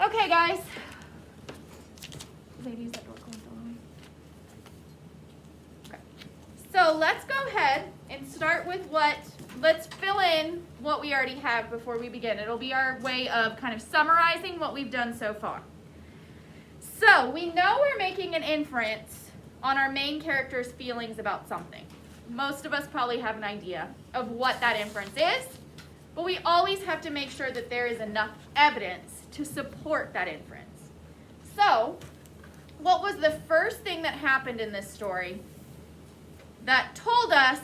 Okay, guys. Ladies, that door closed on. Okay. So let's go ahead and start with let's fill in what we already have before we begin. It'll be our way of kind of summarizing what we've done so far. So we know we're making an inference on our main character's feelings about something. Most of us probably have an idea of what that inference is, but we always have to make sure that there is enough evidence to support that inference. So, what was the first thing that happened in this story that told us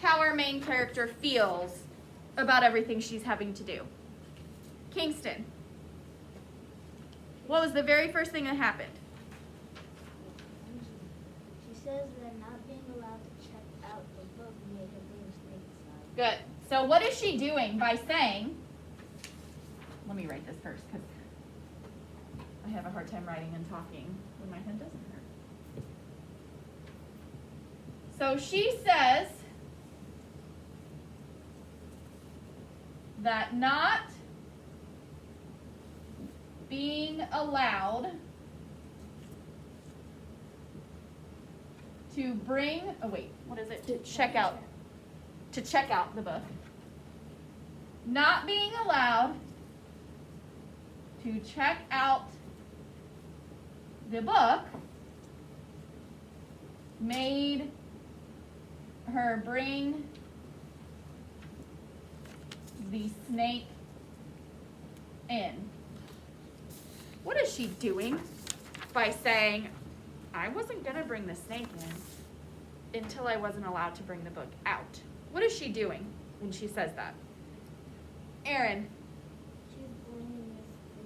how our main character feels about everything she's having to do? Kingston. What was the very first thing that happened? She says that not being allowed to check out the book made her bring snake inside. Good. So what is she doing by saying, let me write this first because I have a hard time writing and talking when my head doesn't hurt. So she says that not being allowed to bring, to check out the book. Not being allowed to check out the book made her bring the snake in. What is she doing by saying, I wasn't going to bring the snake in until I wasn't allowed to bring the book out? What is she doing when she says that? Aaron. She's blaming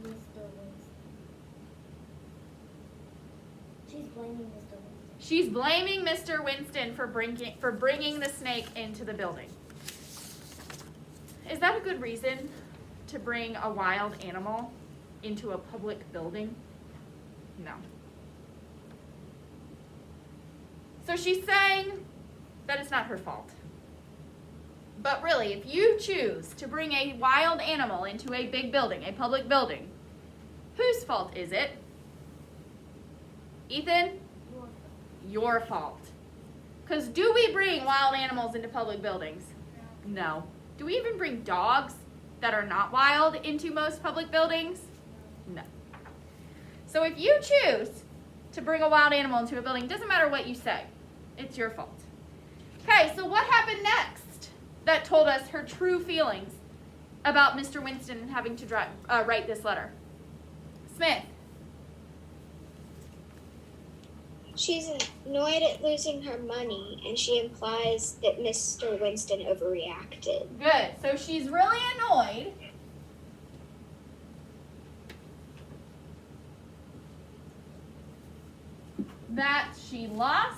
Mr. Winston. She's blaming Mr. Winston. She's blaming Mr. Winston for bringing the snake into the building. Is that a good reason to bring a wild animal into a public building? No. So she's saying that it's not her fault. But really, if you choose to bring a wild animal into a big building, a public building, whose fault is it? Ethan? Your fault. Because do we bring wild animals into public buildings? No. Do we even bring dogs that are not wild into most public buildings? No. So if you choose to bring a wild animal into a building, it doesn't matter what you say. It's your fault. Okay, so what happened next that told us her true feelings about Mr. Winston having to write this letter? Smith. She's annoyed at losing her money, and she implies that Mr. Winston overreacted. Good. So she's really annoyed that she lost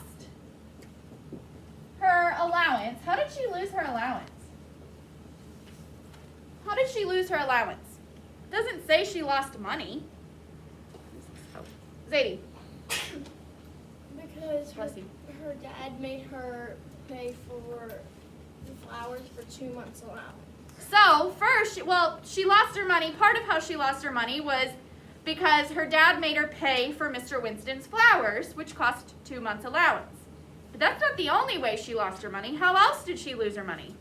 her allowance. How did she lose her allowance? How did she lose her allowance? It doesn't say she lost money. Zadie. Because Bless you. her dad made her pay for the flowers for 2 months allowance. So first, she lost her money. Part of how she lost her money was because her dad made her pay for Mr. Winston's flowers, which cost 2 months' allowance. But that's not the only way she lost her money. How else did she lose her money?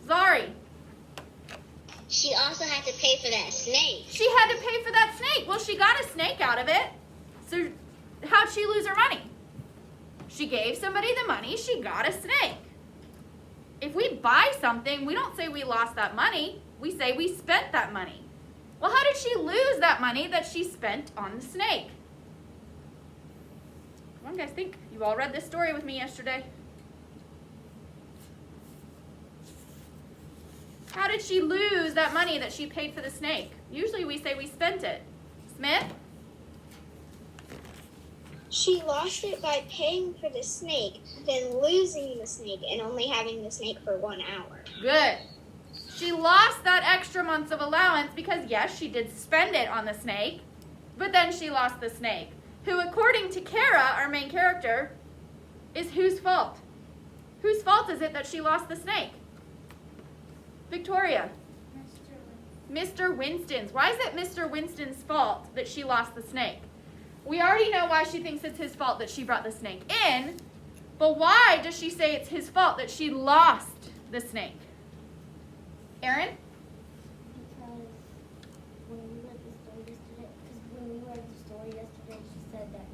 Zari. She also had to pay for that snake. She had to pay for that snake. Well, she got a snake out of it. So how'd she lose her money? She gave somebody the money. She got a snake. If we buy something, we don't say we lost that money. We say we spent that money. Well, how did she lose that money that she spent on the snake? Come on, guys, think. You all read this story with me yesterday. How did she lose that money that she paid for the snake? Usually we say we spent it. Smith? She lost it by paying for the snake, then losing the snake and only having the snake for 1 hour. Good. She lost that extra months of allowance because, yes, she did spend it on the snake, but then she lost the snake, who, according to Kara, our main character, is whose fault? Whose fault is it that she lost the snake? Victoria. Mr. Winston's. Why is it Mr. Winston's fault that she lost the snake? We already know why she thinks it's his fault that she brought the snake in, but why does she say it's his fault that she lost the snake? Aaron? Because when we read the story yesterday, she said that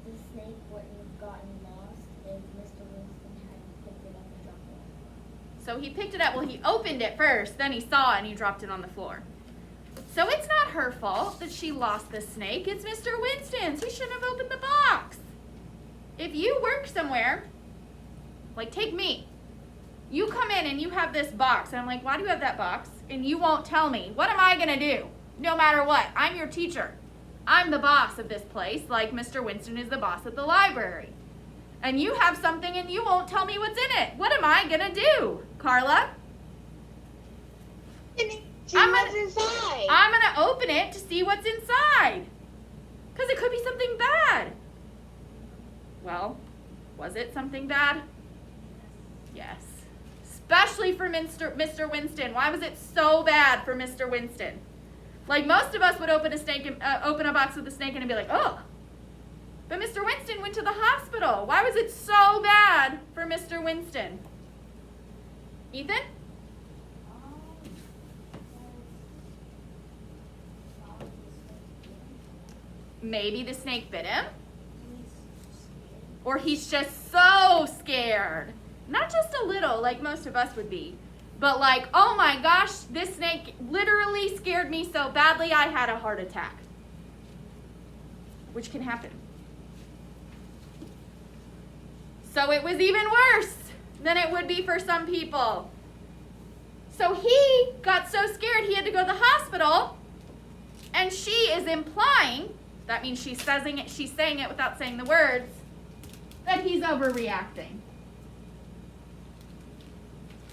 the snake wouldn't have gotten lost if Mr. Winston hadn't picked it up and dropped it on the floor. So he picked it up. Well, he opened it first, then he saw it and he dropped it on the floor. So it's not her fault that she lost the snake. It's Mr. Winston's. He shouldn't have opened the box. If you work somewhere, like take me. You come in and you have this box. And I'm like, why do you have that box? And you won't tell me. What am I going to do? No matter what. I'm your teacher. I'm the boss of this place, like Mr. Winston is the boss at the library. And you have something and you won't tell me what's in it. What am I going to do, Carla? I'm going to open it to see what's inside. Because it could be something bad. Well, was it something bad? Yes. Especially for Mr. Winston. Why was it so bad for Mr. Winston? Like most of us would open a box with a snake and be like, oh. But Mr. Winston went to the hospital. Why was it so bad for Mr. Winston? Ethan? Maybe the snake bit him. Or he's just so scared. Not just a little, like most of us would be. But like, oh my gosh, this snake literally scared me so badly I had a heart attack. Which can happen. So it was even worse than it would be for some people. So he got so scared he had to go to the hospital. And she is implying, that means she's saying it without saying the words, that he's overreacting.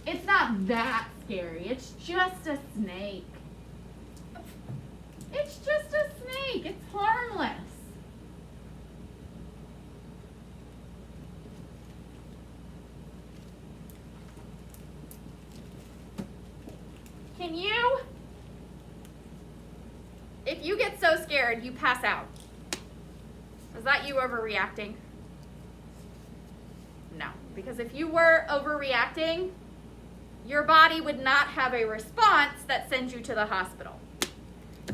It's not that scary. It's just a snake. It's just a snake. It's harmless. Can you, if you get so scared, you pass out. Is that you overreacting? No, because if you were overreacting, your body would not have a response that sends you to the hospital.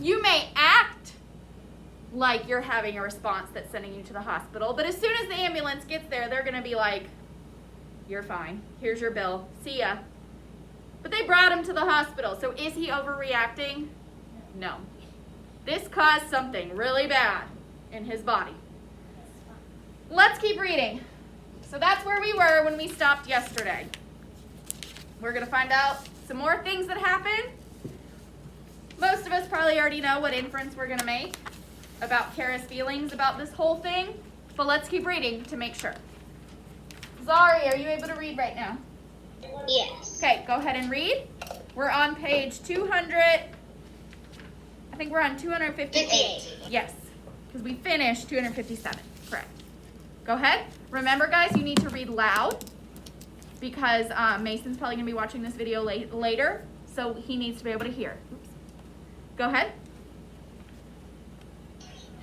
You may act like you're having a response that's sending you to the hospital, but as soon as the ambulance gets there, they're going to be like, you're fine. Here's your bill. See ya. But they brought him to the hospital, so is he overreacting? No. This caused something really bad in his body. Let's keep reading. So that's where we were when we stopped yesterday. We're going to find out some more things that happened. Most of us probably already know what inference we're going to make about Kara's feelings about this whole thing, but let's keep reading to make sure. Zari, are you able to read right now? Yes. Okay, go ahead and read. We're on page 200. I think we're on 258. 58. Yes, because we finished 257. Correct. Go ahead. Remember, guys, you need to read loud because Mason's probably going to be watching this video later, so he needs to be able to hear. Oops. Go ahead.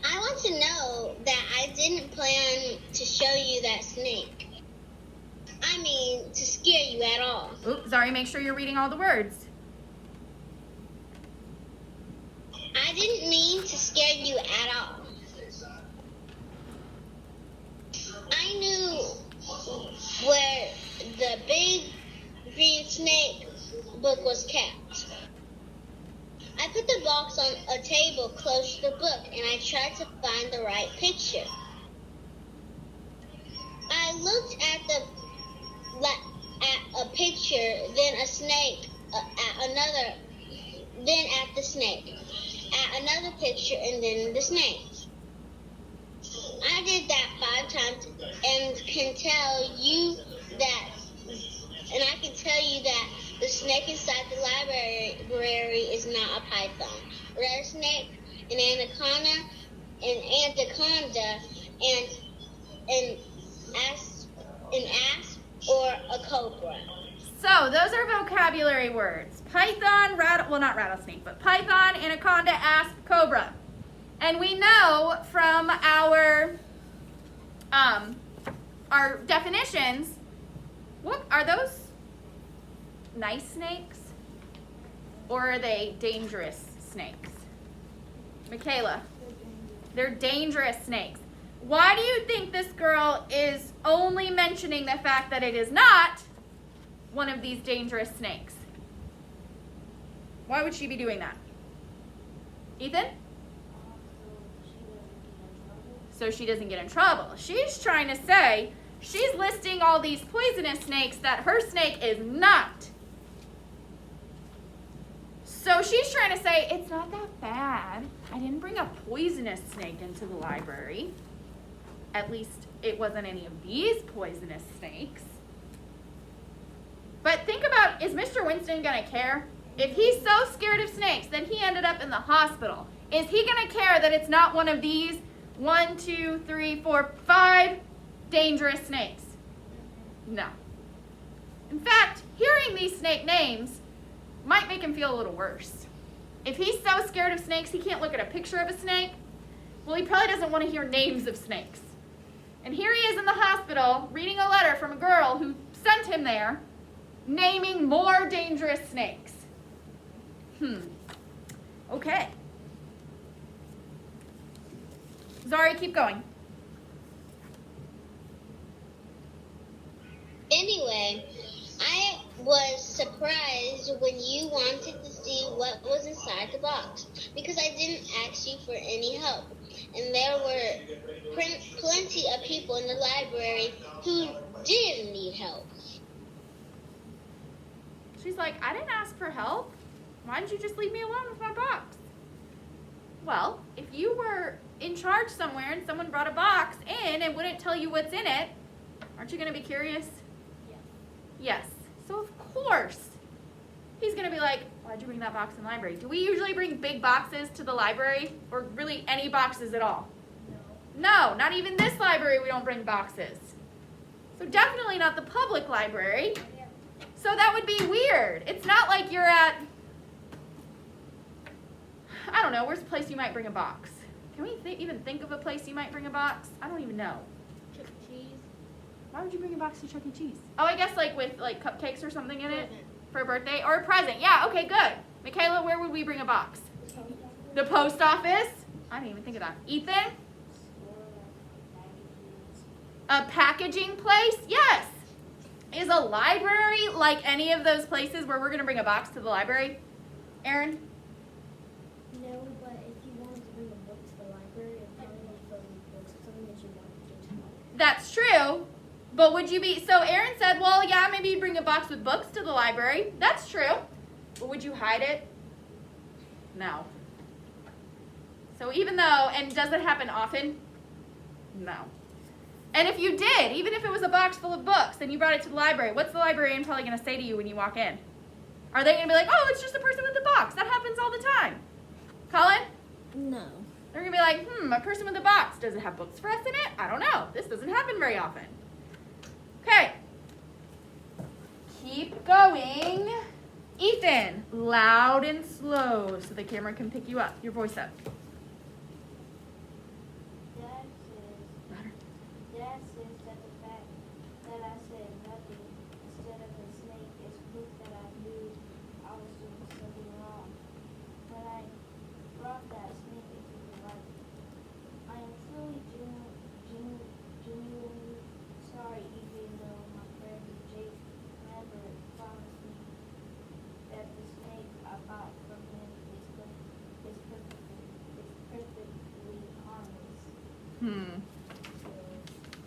I want to know that I didn't plan to show you that snake. I mean, to scare you at all. Oops, Zari, make sure you're reading all the words. I didn't mean to scare you at all. I knew where the big green snake book was kept. I put the box on a table close to the book and I tried to find the right picture. I looked at a picture, then a snake, at another, then at the snake, at another picture, and then the snake. I did that 5 times and can tell you that, and I can tell you that the snake inside the library is not a python. Red snake, an anaconda, an asp, or a cobra. So those are vocabulary words. python, not rattlesnake, but python, anaconda, asp, cobra. And we know from our definitions, what are those? Nice snakes? Or are they dangerous snakes? Michaela, they're dangerous snakes. Why do you think this girl is only mentioning the fact that it is not one of these dangerous snakes? Why would she be doing that? Ethan? So she doesn't get in trouble. She's trying to say, she's listing all these poisonous snakes that her snake is not. So she's trying to say, it's not that bad. I didn't bring a poisonous snake into the library. At least it wasn't any of these poisonous snakes. But think about, is Mr. Winston going to care? If he's so scared of snakes that he ended up in the hospital, is he going to care that it's not one of these 1, 2, 3, 4, 5 dangerous snakes? No. In fact, hearing these snake names might make him feel a little worse. If he's so scared of snakes he can't look at a picture of a snake, well, he probably doesn't want to hear names of snakes. And here he is in the hospital reading a letter from a girl who sent him there naming more dangerous snakes. Okay. Zari, keep going. Anyway, I was surprised when you wanted to see what was inside the box because I didn't ask you for any help. And there were plenty of people in the library who did need help. She's like, I didn't ask for help. Why didn't you just leave me alone with my box? Well, if you were in charge somewhere and someone brought a box in and wouldn't tell you what's in it, aren't you going to be curious? Yes. Yes. So of course, he's going to be like, why'd you bring that box in the library? Do we usually bring big boxes to the library? Or really any boxes at all? No, not even this library we don't bring boxes. So definitely not the public library. So that would be weird. It's not like you're at, I don't know, where's a place you might bring a box? Can we even think of a place you might bring a box? I don't even know. Chuck E. Cheese. Why would you bring a box to Chuck E. Cheese? Oh, I guess like with like cupcakes or something in it? Present. For a birthday? Or a present. Yeah, okay, good. Michaela, where would we bring a box? The post office? I didn't even think of that. Ethan? A packaging place? Yes. Is a library like any of those places where we're going to bring a box to the library? Aaron? No, but if you wanted to bring a book to the library, it probably would fill with books, something that you wanted to do. That's true. But would you be, so Aaron said, well, yeah, maybe you'd bring a box with books to the library. That's true. But would you hide it? No. So even though, and does it happen often? No. And if you did, even if it was a box full of books and you brought it to the library, what's the librarian probably going to say to you when you walk in? Are they going to be like, oh, it's just a person with a box? That happens all the time. Colin? No. They're going to be like, a person with a box. Does it have books for us in it? I don't know. This doesn't happen very often. Okay. Keep going. Ethan, loud and slow so the camera can pick you up. Your voice up. Dad says that the fact that I said nothing instead of a snake is proof that I knew I was doing something wrong. When I brought that snake into the life, I am truly genuinely sorry, even though my friend Jake never promised me that the snake I bought from him is perfectly harmless.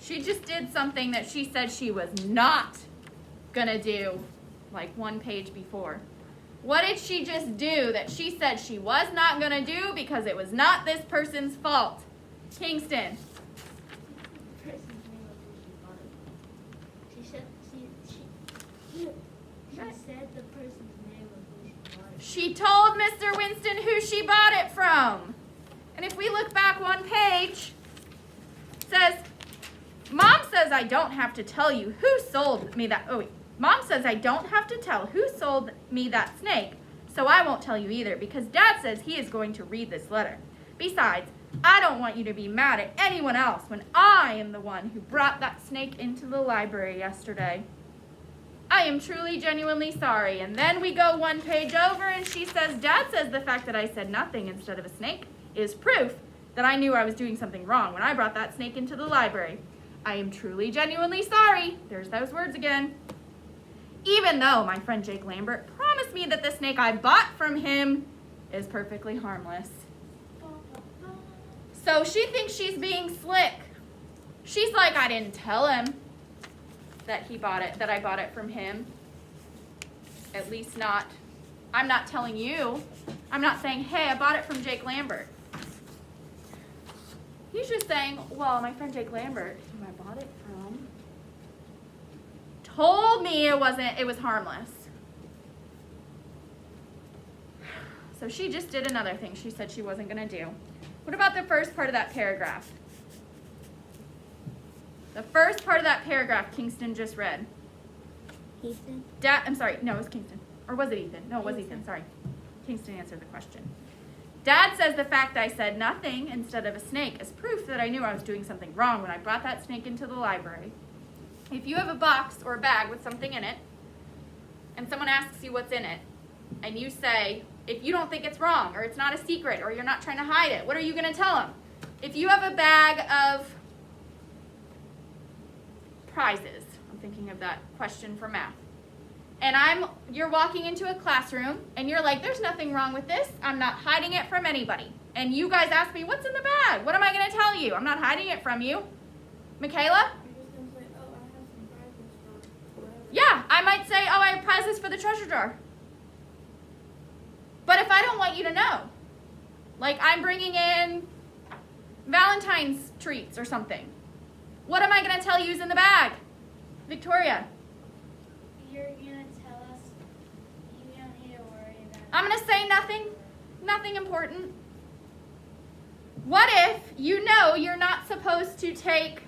She just did something that she said she was not gonna do, like one page before. What did she just do that she said she was not gonna do because it was not this person's fault? Kingston. The person's name was who she bought it. She said the person's name was who she bought it. She told Mr. Winston who she bought it from. And if we look back one page, it says, Mom says I don't have to tell you who sold me that. Oh, wait. Mom says I don't have to tell who sold me that snake, so I won't tell you either because Dad says he is going to read this letter. Besides, I don't want you to be mad at anyone else when I am the one who brought that snake into the library yesterday. I am truly, genuinely sorry. And then we go one page over and she says, Dad says the fact that I said nothing instead of a snake is proof that I knew I was doing something wrong when I brought that snake into the library. I am truly, genuinely sorry. There's those words again. Even though my friend Jake Lambert promised me that the snake I bought from him is perfectly harmless. So she thinks she's being slick. She's like, I didn't tell him that I bought it from him. At least not, I'm not telling you. I'm not saying, hey, I bought it from Jake Lambert. He's just saying, well, my friend Jake Lambert, who I bought it from, told me it was harmless. So she just did another thing she said she wasn't gonna do. What about the first part of that paragraph? The first part of that paragraph Kingston just read. Ethan? I'm sorry, no, it was Kingston. Or was it Ethan? No, it was Ethan, sorry. Kingston answered the question. Dad says the fact I said nothing instead of a snake is proof that I knew I was doing something wrong when I brought that snake into the library. If you have a box or a bag with something in it, and someone asks you what's in it, and you say, if you don't think it's wrong, or it's not a secret, or you're not trying to hide it, what are you going to tell them? If you have a bag of prizes, I'm thinking of that question for math, and you're walking into a classroom, and you're like, there's nothing wrong with this, I'm not hiding it from anybody. And you guys ask me, what's in the bag? What am I going to tell you? I'm not hiding it from you. Michaela? Yeah, I might say, oh, I have prizes for the treasure drawer. But if I don't want you to know, like I'm bringing in Valentine's treats or something, what am I going to tell you is in the bag? Victoria? You're going to tell us you don't need to worry about it. I'm going to say nothing important. What if you know you're not supposed to take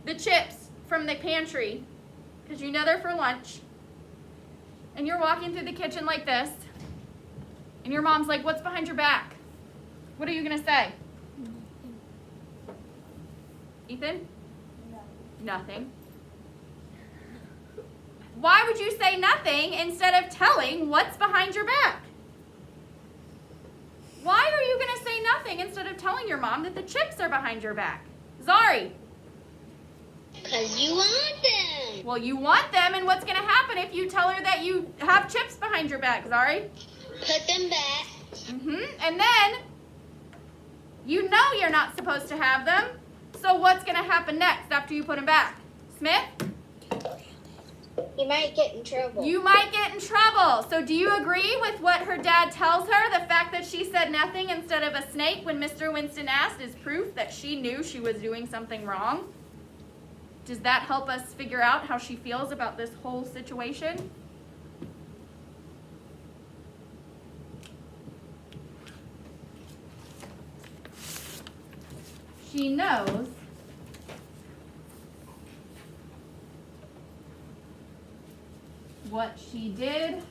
the chips from the pantry because you know they're for lunch, and you're walking through the kitchen like this, and your mom's like, what's behind your back? What are you going to say? Ethan? No. Nothing. Why would you say nothing instead of telling what's behind your back? Why are you going to say nothing instead of telling your mom that the chips are behind your back? Zari? Because you want them. Well, you want them, and what's going to happen if you tell her that you have chips behind your back, Zari? Put them back. And then, you know you're not supposed to have them, so what's going to happen next after you put them back? Smith? You might get in trouble. You might get in trouble. So do you agree with what her dad tells her? The fact that she said nothing instead of a snake when Mr. Winston asked is proof that she knew she was doing something wrong? Does that help us figure out how she feels about this whole situation? She knows what she did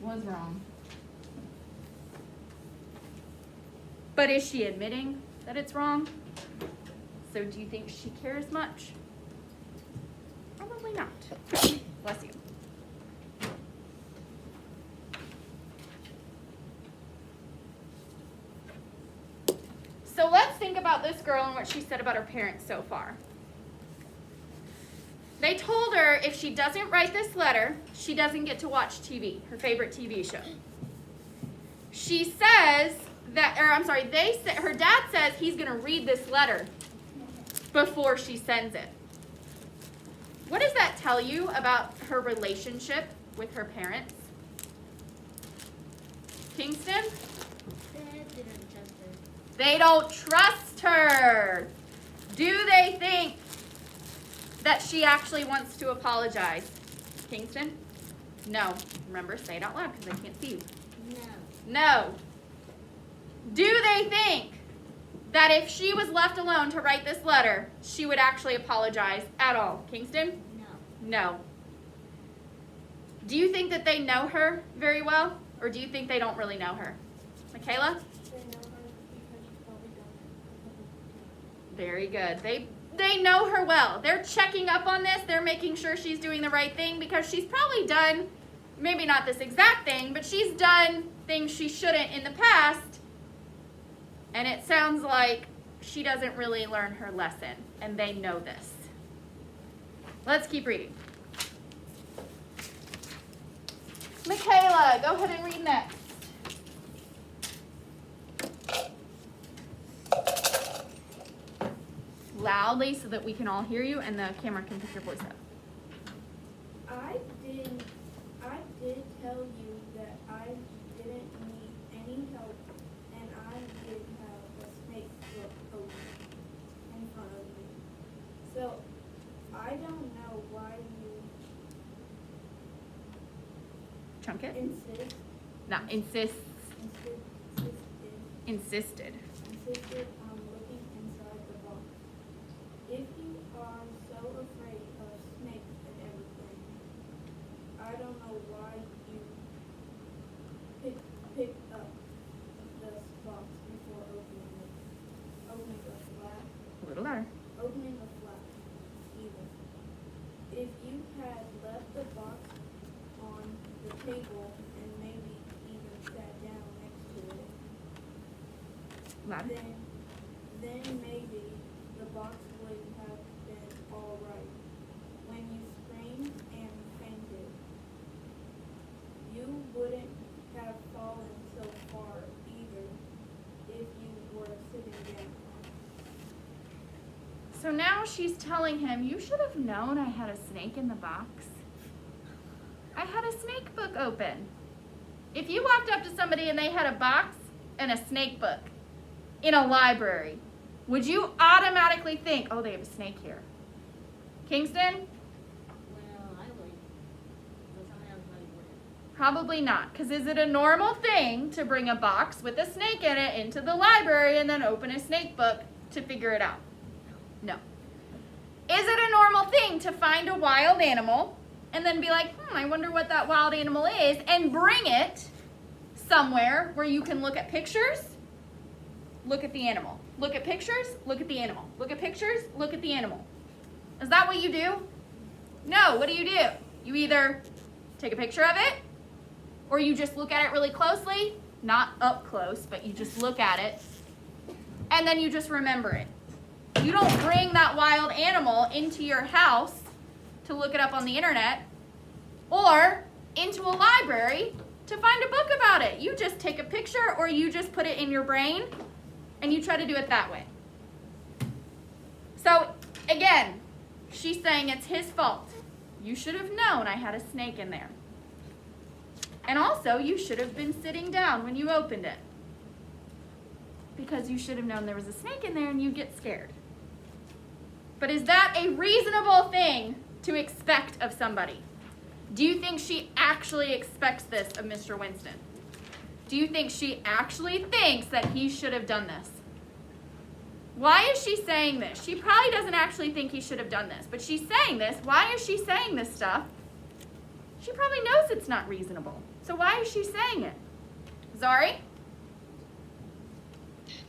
was wrong. But is she admitting that it's wrong? So do you think she cares much? Probably not. Bless you. So let's think about this girl and what she said about her parents so far. They told her if she doesn't write this letter, she doesn't get to watch TV, her favorite TV show. She says that, her dad says he's going to read this letter before she sends it. What does that tell you about her relationship with her parents? Kingston? They don't trust her. Do they think that she actually wants to apologize? Kingston? No. Remember, say it out loud because I can't see you. No. No. Do they think that if she was left alone to write this letter, she would actually apologize at all? Kingston? No. No. Do you think that they know her very well, or do you think they don't really know her? Michaela? They know her because she's probably done it. Very good. They know her well. They're checking up on this. They're making sure she's doing the right thing because she's probably done, maybe not this exact thing, but she's done things she shouldn't in the past. And it sounds like she doesn't really learn her lesson, and they know this. Let's keep reading. Michaela, go ahead and read next. Loudly so that we can all hear you and the camera can pick your voice up. I did tell you that I didn't need any help, and I did have a snake look open in front of me. So I don't know why you Chunk it? insisted Insisted. on looking inside the box. If you are so afraid of snakes and everything, I don't know why you picked up this box before opening it. Opening the flap. A little louder. Opening the flap either. If you had left the box on the table and maybe even sat down next to it, Louder. then maybe the box would have been all right. When you screamed and fainted, you wouldn't have fallen so far either if you were sitting down. So now she's telling him, you should have known I had a snake in the box. I had a snake book open. If you walked up to somebody and they had a box and a snake book in a library, would you automatically think, oh, they have a snake here? Kingston? Well, I would. But some everybody wouldn't. Probably not. Because is it a normal thing to bring a box with a snake in it into the library and then open a snake book to figure it out? No. Is it a normal thing to find a wild animal and then be like, I wonder what that wild animal is, and bring it somewhere where you can look at pictures, look at the animal. Look at pictures, look at the animal. Look at pictures, look at the animal. Is that what you do? No, what do? You either take a picture of it, or you just look at it really closely, not up close, but you just look at it, and then you just remember it. You don't bring that wild animal into your house to look it up on the internet, or into a library to find a book about it. You just take a picture, or you just put it in your brain, and you try to do it that way. So, again, she's saying it's his fault. You should have known I had a snake in there. And also, you should have been sitting down when you opened it, because you should have known there was a snake in there and you'd get scared. But is that a reasonable thing to expect of somebody? Do you think she actually expects this of Mr. Winston? Do you think she actually thinks that he should have done this? Why is she saying this? She probably doesn't actually think he should have done this, but she's saying this. Why is she saying this stuff? She probably knows it's not reasonable. So why is she saying it? Zari?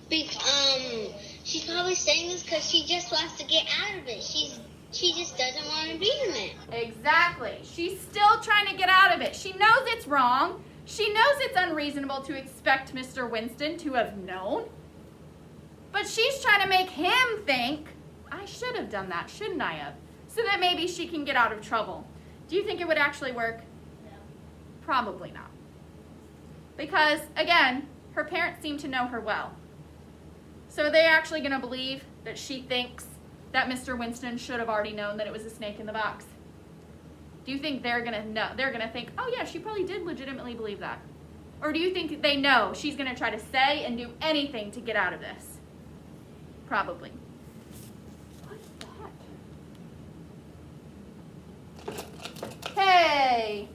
She's probably saying this because she just wants to get out of it. She just doesn't want to be in it. Exactly. She's still trying to get out of it. She knows it's wrong. She knows it's unreasonable to expect Mr. Winston to have known. But she's trying to make him think, I should have done that, shouldn't I have? So that maybe she can get out of trouble. Do you think it would actually work? No. Probably not. Because, again, her parents seem to know her well. So are they actually going to believe that she thinks that Mr. Winston should have already known that it was a snake in the box? Do you think they're going to know? They're going to think, oh yeah, she probably did legitimately believe that. Or do you think they know she's going to try to say and do anything to get out of this? Probably. What's that? Hey,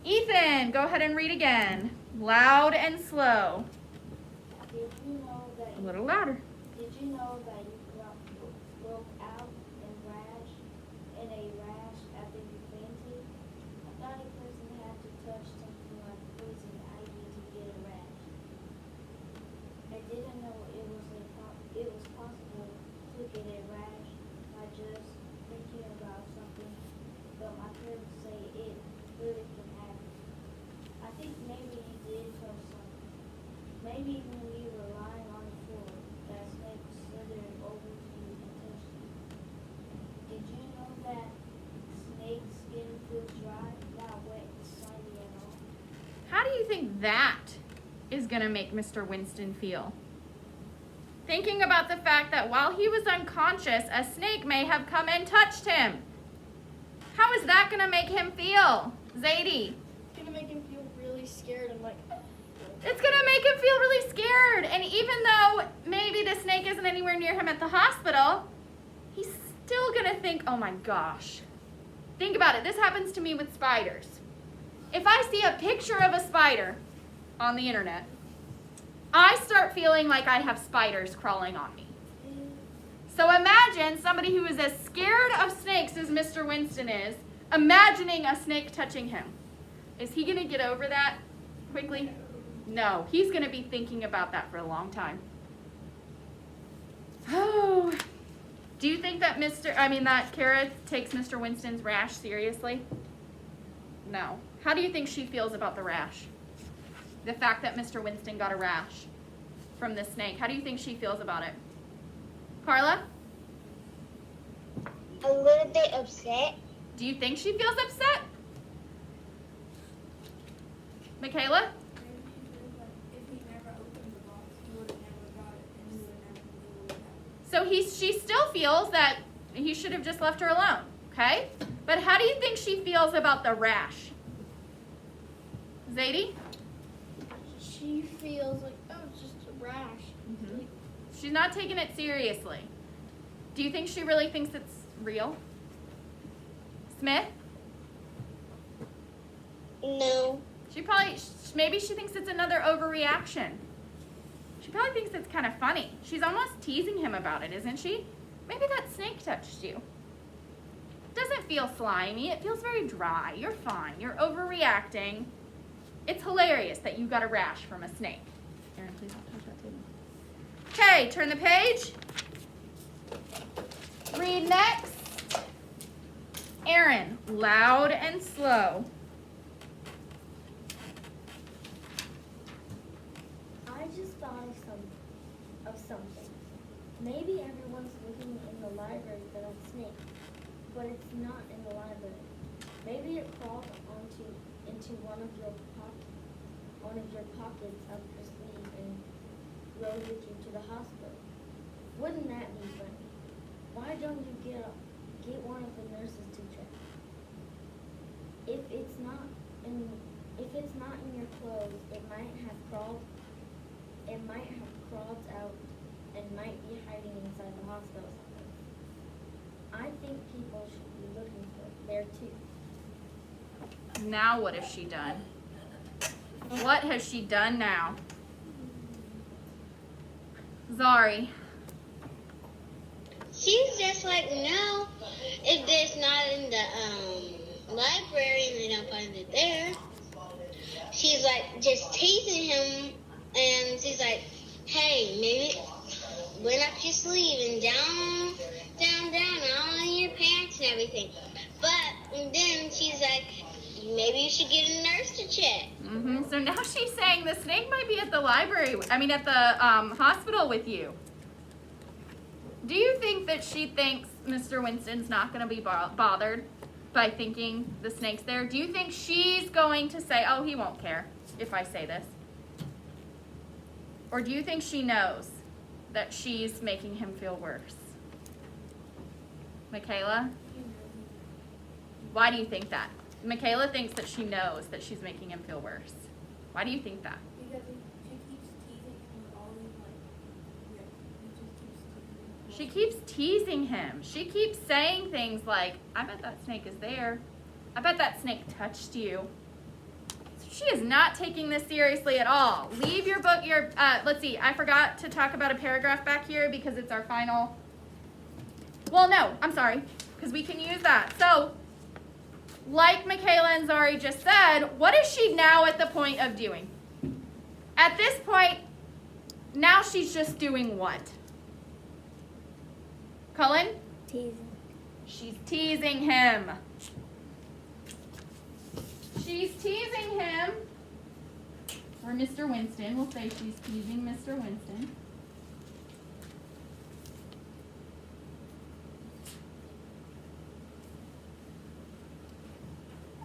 Ethan, go ahead and read again. Loud and slow. Did you know that A little louder. you know that you broke out in a rash after you fainted? I thought a person had to touch something like poison ivy to get a rash. I didn't know it was possible to get a rash by just thinking about something, but my parents say it really can happen. I think maybe you did touch something. Maybe when you were lying on the floor, that snake slithered over to you and touched you. Did you know that snake skin feels dry, not wet and slimy at all? How do you think that is going to make Mr. Winston feel? Thinking about the fact that while he was unconscious, a snake may have come and touched him. How is that going to make him feel? Zadie? It's gonna make him feel really scared and like. It's going to make him feel really scared. And even though maybe the snake isn't anywhere near him at the hospital, he's still going to think, oh my gosh. Think about it. This happens to me with spiders. If I see a picture of a spider on the internet, I start feeling like I have spiders crawling on me. So imagine somebody who is as scared of snakes as Mr. Winston is, imagining a snake touching him. Is he going to get over that quickly? No, he's going to be thinking about that for a long time. Oh, do you think that that Kara takes Mr. Winston's rash seriously? No. How do you think she feels about the rash? The fact that Mr. Winston got a rash from the snake. How do you think she feels about it? Carla? A little bit upset. Do you think she feels upset? Michaela? So she still feels that he should have just left her alone, okay? But how do you think she feels about the rash? Zadie? She feels like, oh, it's just a rash. Mm-hmm. She's not taking it seriously. Do you think she really thinks it's real? Smith? No. Maybe she thinks it's another overreaction. She probably thinks it's kind of funny. She's almost teasing him about it, isn't she? Maybe that snake touched you. It doesn't feel slimy. It feels very dry. You're fine. You're overreacting. It's hilarious that you got a rash from a snake. Erin, please don't touch that table. Okay, turn the page. Read next. Erin, loud and slow. I just thought of something. Maybe everyone's looking in the library for that snake, but it's not in the library. Maybe it crawled into one of your pockets of your sleeve and rode with you to the hospital. Wouldn't that be funny? Why don't you get one of the nurses to check? If it's not in your clothes, it might have crawled out and might be hiding inside the hospital somewhere. I think people should be looking for it there too. Now what has she done? What has she done now? Zari. She's just like, no, if it's not in the library and they don't find it there. She's like just teasing him, and she's like, hey, maybe went up your sleeve and down, all in your pants and everything. But then she's like, maybe you should get a nurse to check. Mm-hmm. So now she's saying the snake might be at the at the hospital with you. Do you think that she thinks Mr. Winston's not going to be bothered by thinking the snake's there? Do you think she's going to say, oh, he won't care if I say this? Or do you think she knows that she's making him feel worse? Michaela? Why do you think that? Michaela thinks that she knows that she's making him feel worse. Why do you think that? Because she keeps teasing him always like, She keeps teasing him. She keeps saying things like, I bet that snake is there. I bet that snake touched you. She is not taking this seriously at all. Leave your book, let's see, I forgot to talk about a paragraph back here because it's our final. Well, no, I'm sorry, because we can use that. So, like Michaela and Zari just said, what is she now at the point of doing? At this point, now she's just doing what? Cullen? Teasing. She's teasing him. She's teasing him. Or Mr. Winston. We'll say she's teasing Mr. Winston.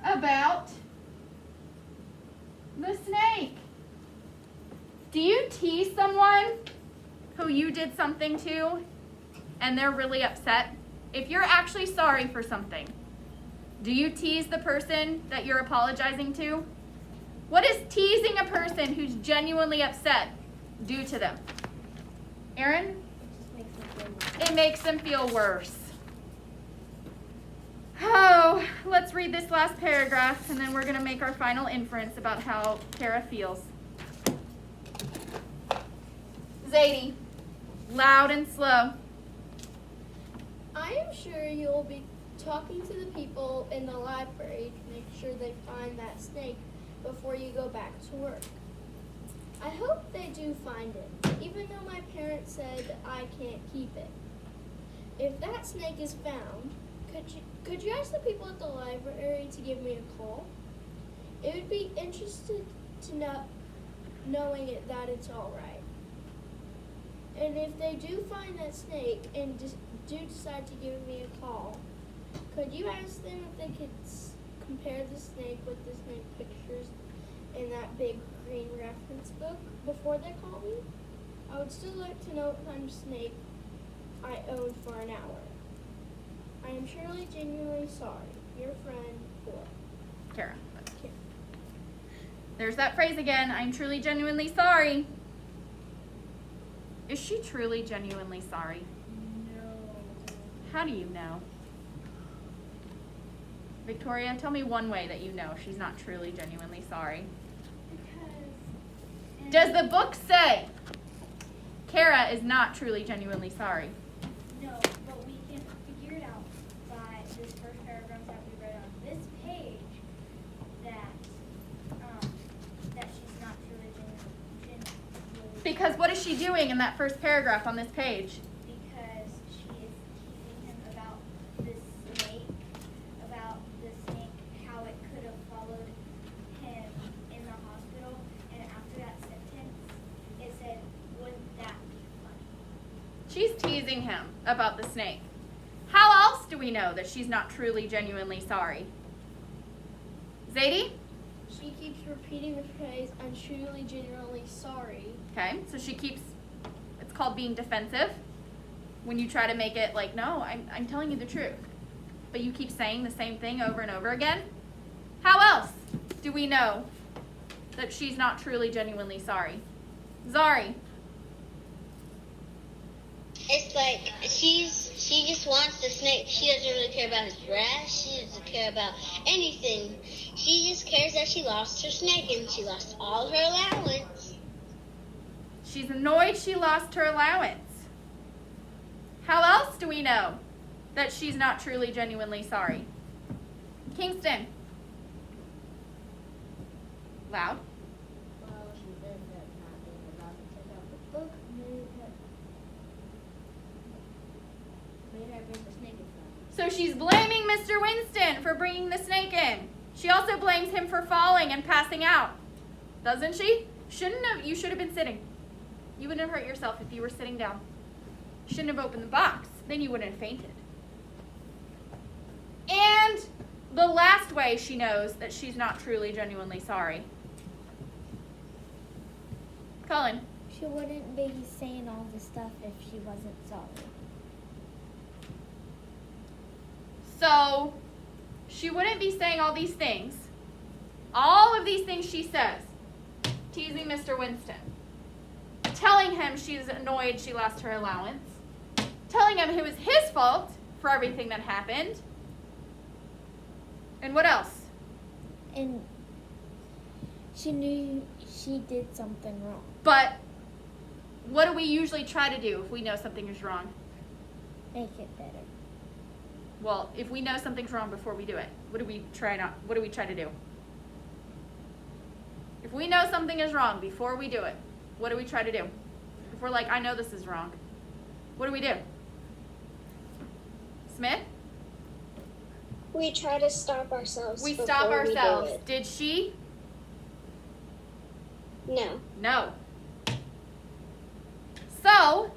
About the snake. Do you tease someone who you did something to and they're really upset? If you're actually sorry for something, do you tease the person that you're apologizing to? What does teasing a person who's genuinely upset do to them? Aaron? It makes them feel worse. Oh, let's read this last paragraph and then we're going to make our final inference about how Kara feels. Zadie, loud and slow. I am sure you'll be talking to the people in the library to make sure they find that snake before you go back to work. I hope they do find it, even though my parents said I can't keep it. If that snake is found, could you ask the people at the library to give me a call? It would be interesting to know, knowing that it's all right. And if they do find that snake and do decide to give me a call, could you ask them if they could compare the snake with the snake pictures in that big green reference book before they call me? I would still like to know what kind of snake I owned for an hour. I am surely genuinely sorry. Your friend, Cora. Kara. There's that phrase again. I'm truly, genuinely sorry. Is she truly, genuinely sorry? No. How do you know? Victoria, tell me one way that you know she's not truly, genuinely sorry. Because Does the book say Kara is not truly, genuinely sorry? no, but we can figure it out by this first paragraph that we read on this page that she's not truly genuinely Because what is she doing in that first paragraph on this page? because she is teasing him about the snake, how it could have followed him in the hospital, and after that sentence, it said, wouldn't that be funny? She's teasing him about the snake. How else do we know that she's not truly, genuinely sorry? Zadie? She keeps repeating the phrase, I'm truly, genuinely sorry. Okay, so she keeps, it's called being defensive. When you try to make it like, no, I'm telling you the truth. But you keep saying the same thing over and over again. How else do we know that she's not truly, genuinely sorry? Zari. It's like she just wants the snake. She doesn't really care about his breath. She doesn't care about anything. She just cares that she lost her snake and she lost all her allowance. She's annoyed she lost her allowance. How else do we know that she's not truly, genuinely sorry? Kingston. Loud. Well, she said that not being allowed to take out the book made her bring the snake in front. So she's blaming Mr. Winston for bringing the snake in. She also blames him for falling and passing out. Doesn't she? You should have been sitting. You wouldn't have hurt yourself if you were sitting down. You shouldn't have opened the box. Then you wouldn't have fainted. And the last way she knows that she's not truly, genuinely sorry. Colin. She wouldn't be saying all this stuff if she wasn't sorry. So she wouldn't be saying all these things. All of these things she says. Teasing Mr. Winston. Telling him she's annoyed she lost her allowance. Telling him it was his fault for everything that happened. And what else? And She knew she did something wrong. But what do we usually try to do if we know something is wrong? Make it better. Well, if we know something's wrong before we do it, what do we try to do? If we know something is wrong before we do it, what do we try to do? If we're like, I know this is wrong, what do we do? Smith? We try to stop ourselves. We before stop we do ourselves. it. Did she? No. No. So,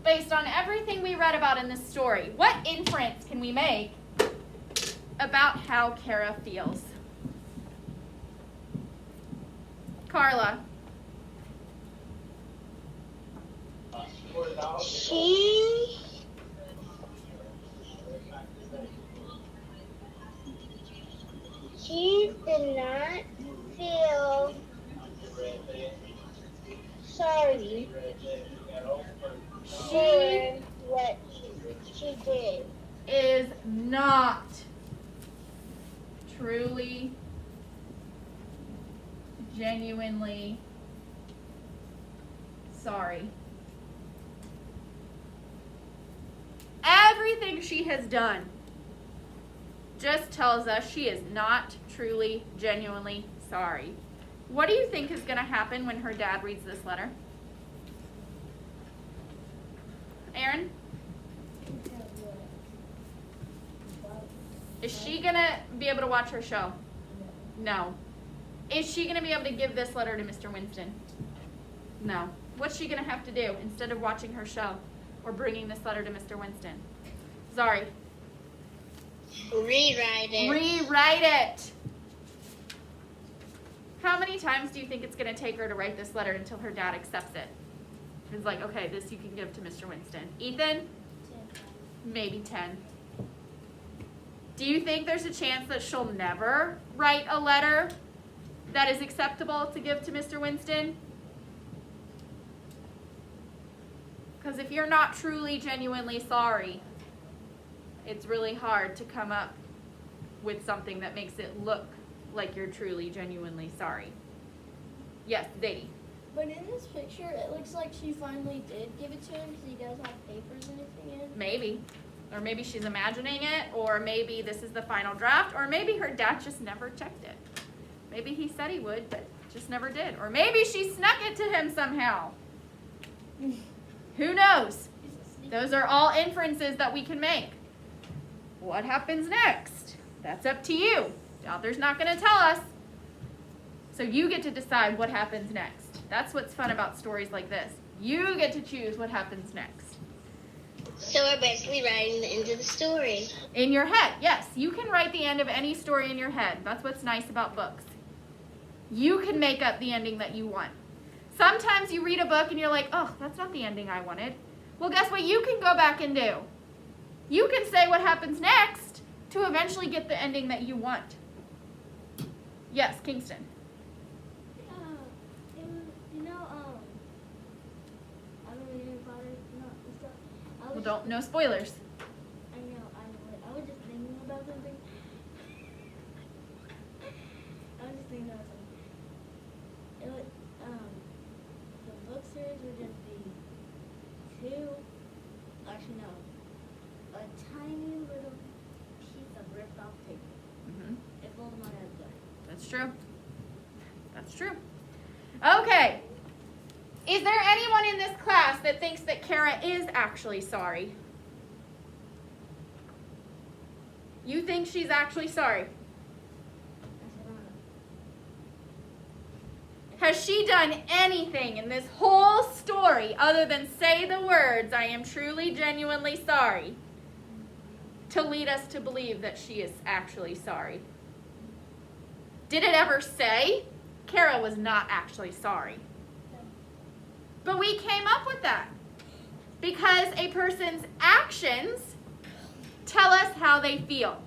based on everything we read about in this story, what inference can we make about how Kara feels? Carla. She did not feel sorry for what she did. Is not truly, genuinely sorry. Everything she has done just tells us she is not truly, genuinely sorry. What do you think is going to happen when her dad reads this letter? Aaron? Is she going to be able to watch her show? No. Is she going to be able to give this letter to Mr. Winston? No. What's she going to have to do instead of watching her show or bringing this letter to Mr. Winston? Sorry. Rewrite it. Rewrite it. How many times do you think it's going to take her to write this letter until her dad accepts it? It's like, okay, this you can give to Mr. Winston. Ethan? 10. Maybe 10. Do you think there's a chance that she'll never write a letter that is acceptable to give to Mr. Winston? Because if you're not truly, genuinely sorry, it's really hard to come up with something that makes it look like you're truly, genuinely sorry. Yes, Zadie. But in this picture, it looks like she finally did give it to him because he does have papers and everything in. Maybe. Or maybe she's imagining it, or maybe this is the final draft, or maybe her dad just never checked it. Maybe he said he would, but just never did. Or maybe she snuck it to him somehow. Who knows? Those are all inferences that we can make. What happens next? That's up to you. The author's not going to tell us. So you get to decide what happens next. That's what's fun about stories like this. You get to choose what happens next. So we're basically writing the end of the story. In your head, yes. You can write the end of any story in your head. That's what's nice about books. You can make up the ending that you want. Sometimes you read a book and you're like, oh, that's not the ending I wanted. Well, guess what you can go back and do? You can say what happens next to eventually get the ending that you want. Yes, Kingston. I don't know your father, stuff. Well, no spoilers. I know. I was just thinking about something. It was, the book series would just be a tiny little piece of ripped off paper. Mm-hmm. If Voldemort had done. That's true. That's true. Okay. Is there anyone in this class that thinks that Kara is actually sorry? You think she's actually sorry? Has she done anything in this whole story other than say the words, I am truly, genuinely sorry, to lead us to believe that she is actually sorry? Did it ever say Kara was not actually sorry? But we came up with that because a person's actions tell us how they feel.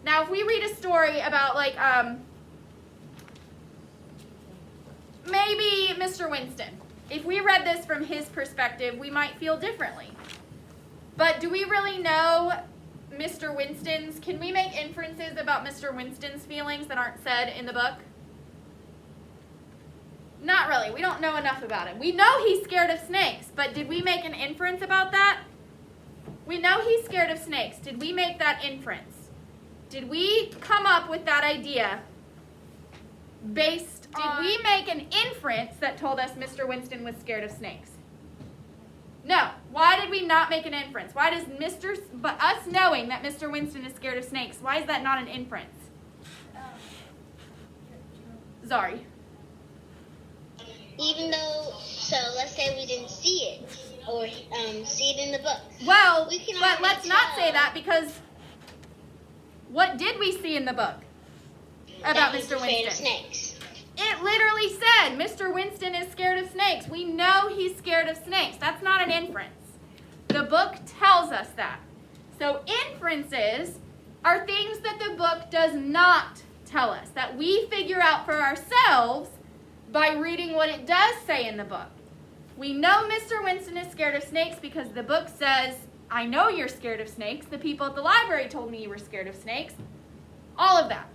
Now, if we read a story about maybe Mr. Winston, if we read this from his perspective, we might feel differently. But do we really know Mr. Winston's? Can we make inferences about Mr. Winston's feelings that aren't said in the book? really. We don't know enough about him. We know he's scared of snakes, but did we make an inference about that? We know he's scared of snakes. Did we make that inference? Did we come up with that idea based on... Did we make an inference that told us Mr. Winston was scared of snakes? No. Why did we not make an inference? Why does us knowing that Mr. Winston is scared of snakes, why is that not an inference? Sorry. Even though, so let's say we didn't see it or see it in the book. Well, We can but already let's not say tell that, because what did we see in the book about that he's Mr. afraid of Winston? snakes. It literally said Mr. Winston is scared of snakes. We know he's scared of snakes. That's not an inference. The book tells us that. So inferences are things that the book does not tell us, that we figure out for ourselves by reading what it does say in the book. We know Mr. Winston is scared of snakes because the book says, I know you're scared of snakes. The people at the library told me you were scared of snakes. All of that.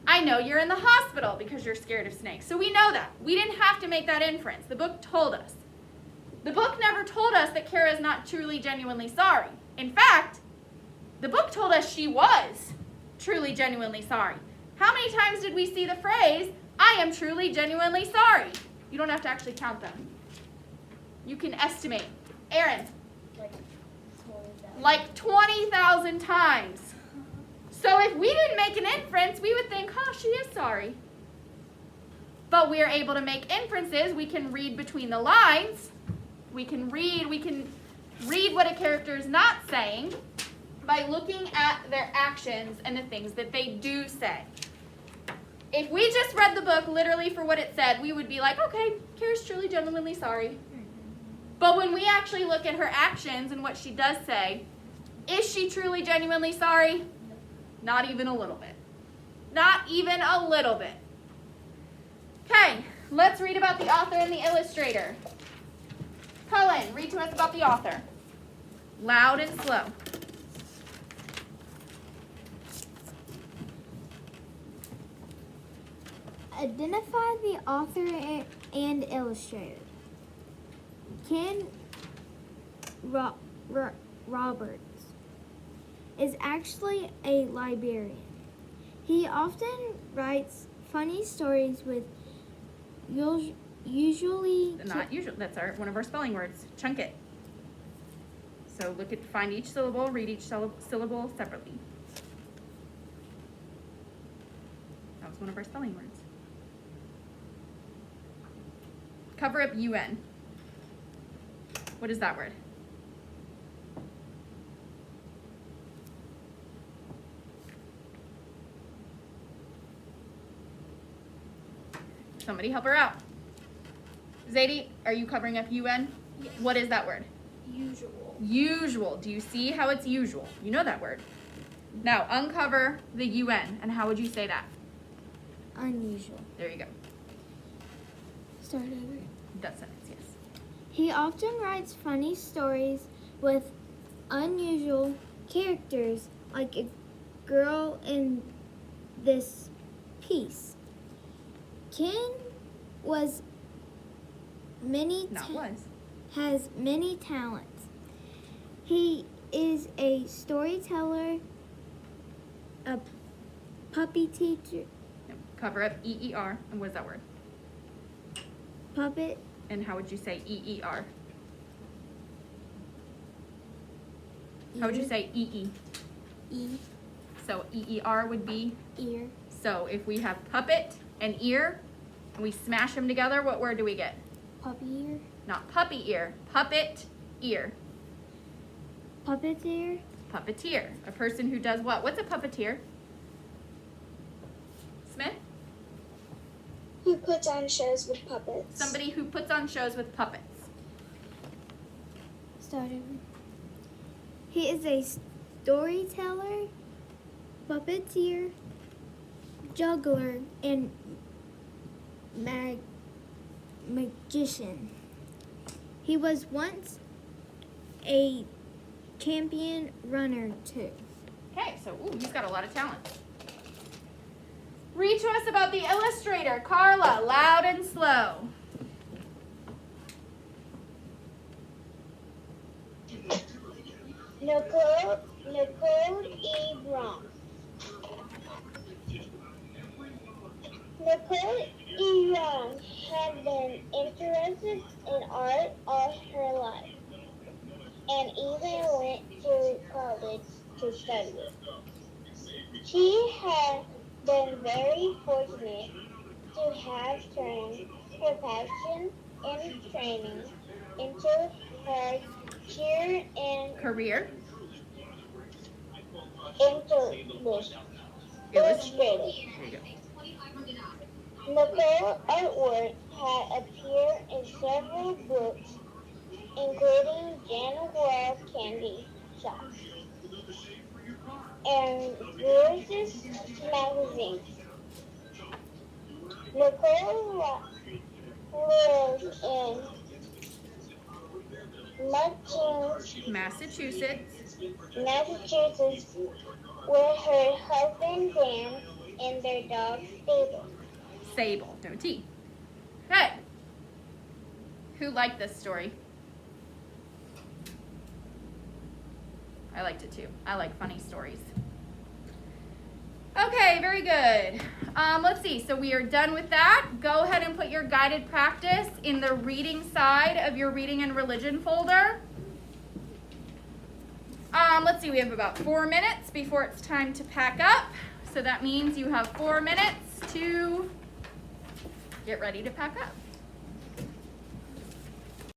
I know you're in the hospital because you're scared of snakes. So we know that. We didn't have to make that inference. The book told us. The book never told us that Kara is not truly, genuinely sorry. In fact, the book told us she was truly, genuinely sorry. How many times did we see the phrase, I am truly, genuinely sorry? You don't have to actually count them. You can estimate. Aaron. Like 20,000. Like 20,000 times. So if we didn't make an inference, we would think, oh, she is sorry. But we are able to make inferences. We can read between the lines. We can read what a character is not saying by looking at their actions and the things that they do say. If we just read the book literally for what it said, we would be like, okay, Kara's truly, genuinely sorry. But when we actually look at her actions and what she does say, is she truly, genuinely sorry? Not even a little bit. Not even a little bit. Okay, let's read about the author and the illustrator. Cullen, read to us about the author. Loud and slow. Identify the author and illustrator. Ken Roberts is actually a librarian. He often writes funny stories with usually... Not usually. That's one of our spelling words. Chunk it. So find each syllable, read each syllable separately. That was one of our spelling words. Cover up UN. What is that word? Somebody help her out. Zadie, are you covering up UN? Yes. What is that word? Usual. Usual. Do you see how it's usual? You know that word. Now uncover the UN, and how would you say that? Unusual. There you go. Start over. That sentence, yes. He often writes funny stories with unusual characters, like a girl in this piece. Ken has many talents. He is a storyteller, a puppy teacher, No, cover up EER, and what is that word? puppet, And how would you say EER? How would you say EE? E, So EER would be, ear, so if we have puppet and ear, and we smash them together, what word do we get? puppy ear, Not puppy ear, puppet ear. puppeteer, Puppeteer, a person who does what? What's a puppeteer? Smith? Who puts on shows with puppets? Somebody who puts on shows with puppets. start over. He is a storyteller, puppeteer, juggler, and magician. He was once a champion runner too. Okay, so he's got a lot of talent. Read to us about the illustrator, Carla, loud and slow. Nicole E. Brown. Nicole E. Brown had been interested in art all her life and even went to college to study it. She had been very fortunate to have turned her passion and training into her Career. into illustrator. There you go. Nicole's artwork had appeared in several books, including Jane World Candy Shop and Bruce's magazines. Nicole lives in Muchings, Massachusetts. Massachusetts, with her husband Dan and their dog Stable. Sable, no T. Good. Who liked this story? I liked it too. I like funny stories. Okay, very good. Let's see. So we are done with that. Go ahead and put your guided practice in the reading side of your reading and religion folder. Let's see. We have about 4 minutes before it's time to pack up. So that means you have 4 minutes to get ready to pack up.